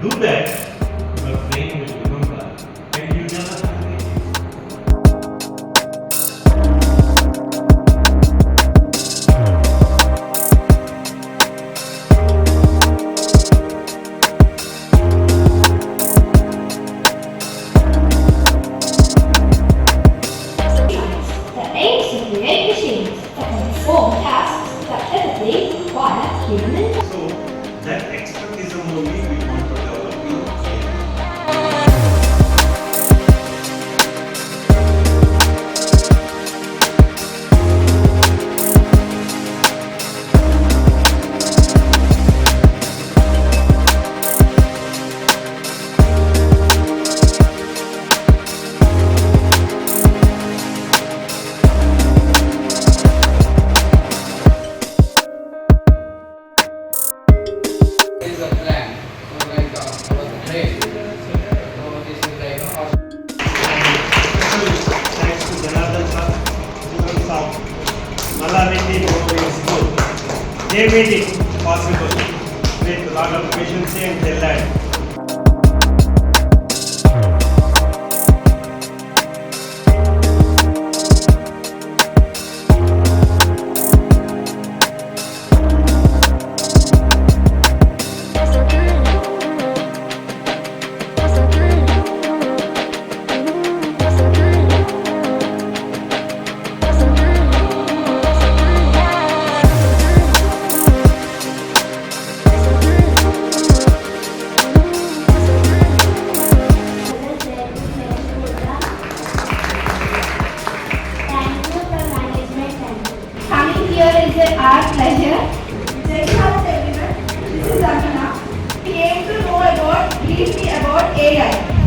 do that, your brain will remember and you never forget. The aims to create machines that can perform tasks that typically require human intelligence. So that expertise only we want to develop in here. Is a plan. So like our train. So this is like our Special thanks to Janardhan sir, students of Mallareddy Primary School. They made it possible with a lot of patience and delight. Coming here is our pleasure. Everyone, this is Amina. We aim to know about briefly about AI.